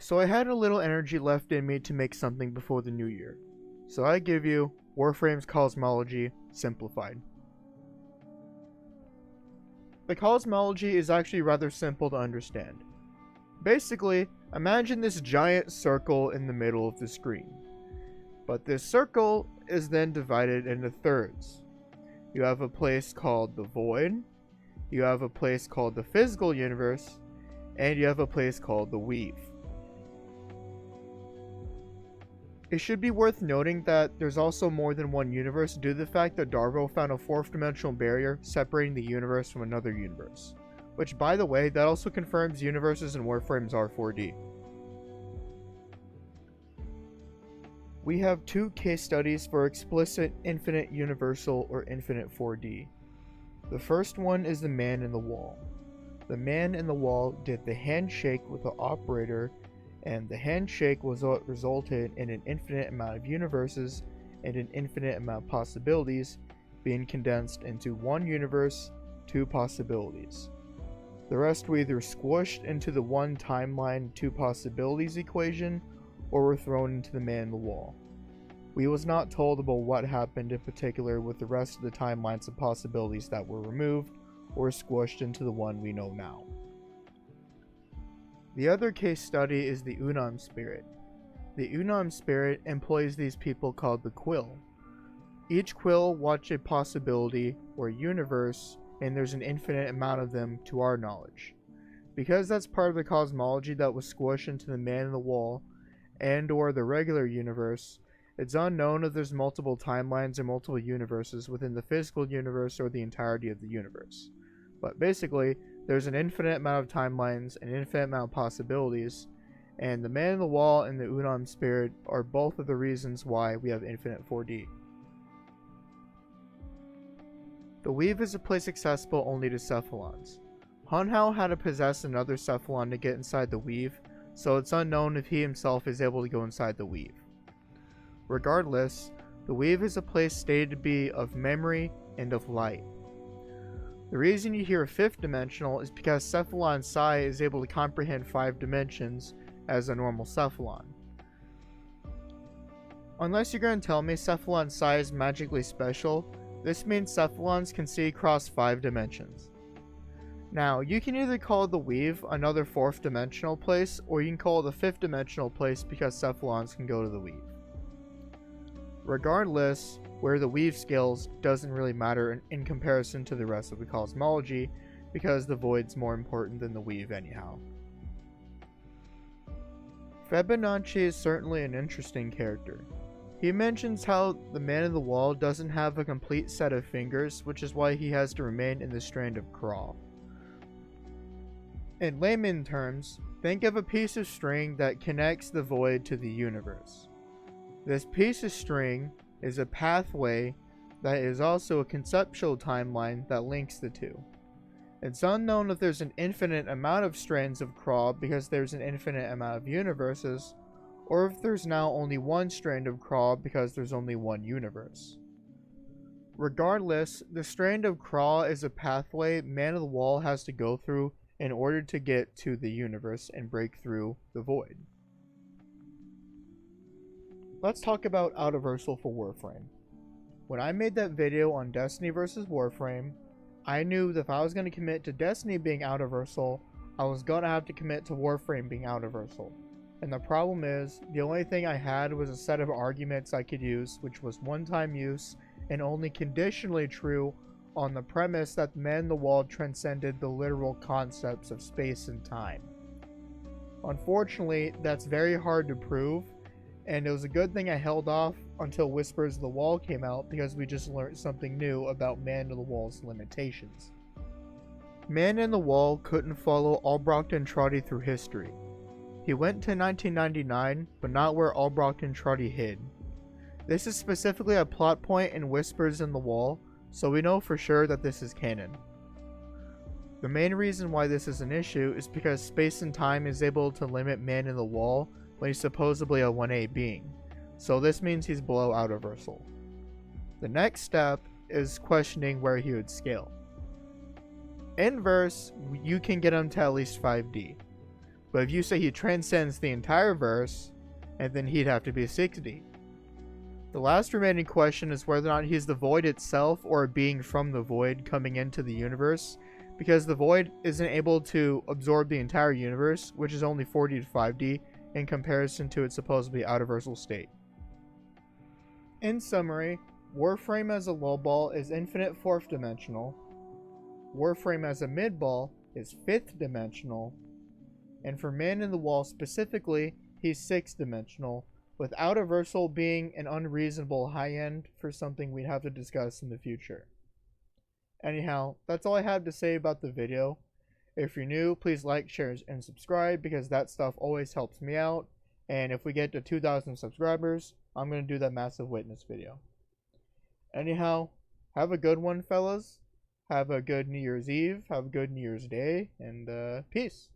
So I had a little energy left in me to make something before the new year. So I give you Warframe's cosmology simplified. The cosmology is actually rather simple to understand. Basically, imagine this giant circle in the middle of the screen. But this circle is then divided into thirds. You have a place called the Void, you have a place called the Physical Universe, and you have a place called the Weave. It should be worth noting that there's also more than one universe due to the fact that Darvo found a fourth dimensional barrier separating the universe from another universe. Which, by the way, that also confirms universes in Warframes are 4D. We have two case studies for explicit infinite universal or infinite 4D. The first one is the man in the wall. The man in the wall did the handshake with the operator, and the handshake was what resulted in an infinite amount of universes and an infinite amount of possibilities being condensed into one universe, two possibilities. The rest were either squished into the one timeline, two possibilities equation, or were thrown into the man in the wall. We was not told about what happened in particular with the rest of the timelines and possibilities that were removed or squished into the one we know now. The other case study is the Unam spirit. The Unam spirit employs these people called the Quill. Each Quill watch a possibility or universe, and there's an infinite amount of them to our knowledge. Because that's part of the cosmology that was squished into the man in the wall and or the regular universe, it's unknown if there's multiple timelines or multiple universes within the physical universe or the entirety of the universe. But basically, there's an infinite amount of timelines and an infinite amount of possibilities, and the man in the wall and the Unam spirit are both of the reasons why we have infinite 4D. The Weave is a place accessible only to Cephalons. Hunhao had to possess another Cephalon to get inside the Weave, so it's unknown if he himself is able to go inside the Weave. Regardless, the Weave is a place stated to be of memory and of light. The reason you hear fifth dimensional is because Cephalon Psi is able to comprehend 5 dimensions as a normal Cephalon. Unless you're going to tell me Cephalon Psi is magically special, this means Cephalons can see across 5 dimensions. Now, you can either call the Weave another 4th dimensional place, or you can call it the 5th dimensional place because Cephalons can go to the Weave. Regardless, where the Weave scales doesn't really matter in comparison to the rest of the cosmology, because the Void's more important than the Weave anyhow. Fibonacci is certainly an interesting character. He mentions how the man in the wall doesn't have a complete set of fingers, which is why he has to remain in the Strand of Craw. In layman terms, think of a piece of string that connects the Void to the universe. This piece of string is a pathway that is also a conceptual timeline that links the two. It's unknown if there's an infinite amount of Strands of Craw because there's an infinite amount of universes, or if there's now only one Strand of Craw because there's only one universe. Regardless, the Strand of Craw is a pathway Man of the Wall has to go through in order to get to the universe and break through the Void. Let's talk about Outerversal for Warframe. When I made that video on Destiny vs Warframe, I knew that if I was going to commit to Destiny being Outerversal, I was going to have to commit to Warframe being Outerversal. And the problem is, the only thing I had was a set of arguments I could use, which was one-time use and only conditionally true on the premise that the Man in the Wall transcended the literal concepts of space and time. Unfortunately, that's very hard to prove, and it was a good thing I held off until Whispers of the Wall came out because we just learned something new about Man in the Wall's limitations. Man in the Wall couldn't follow Albrecht and Trotty through history. He went to 1999, but not where Albrecht and Trotty hid. This is specifically a plot point in Whispers in the Wall, so we know for sure that this is canon. The main reason why this is an issue is because space and time is able to limit Man in the Wall when he's supposedly a 1A being, so this means he's below Outerversal. The next step is questioning where he would scale. In verse, you can get him to at least 5D. But if you say he transcends the entire verse, and then he'd have to be 6D. The last remaining question is whether or not he's the void itself or a being from the void coming into the universe, because the void isn't able to absorb the entire universe, which is only 4D to 5D, in comparison to its supposedly outerversal state. In summary, Warframe as a low ball is infinite 4th dimensional, Warframe as a mid ball is 5th dimensional, and for Man in the Wall specifically, he's 6th dimensional, with outerversal being an unreasonable high end for something we'd have to discuss in the future. Anyhow, that's all I have to say about the video. If you're new, please like, share, and subscribe because that stuff always helps me out. And if we get to 2,000 subscribers, I'm going to do that massive witness video. Anyhow, have a good one, fellas. Have a good New Year's Eve. Have a good New Year's Day. And peace.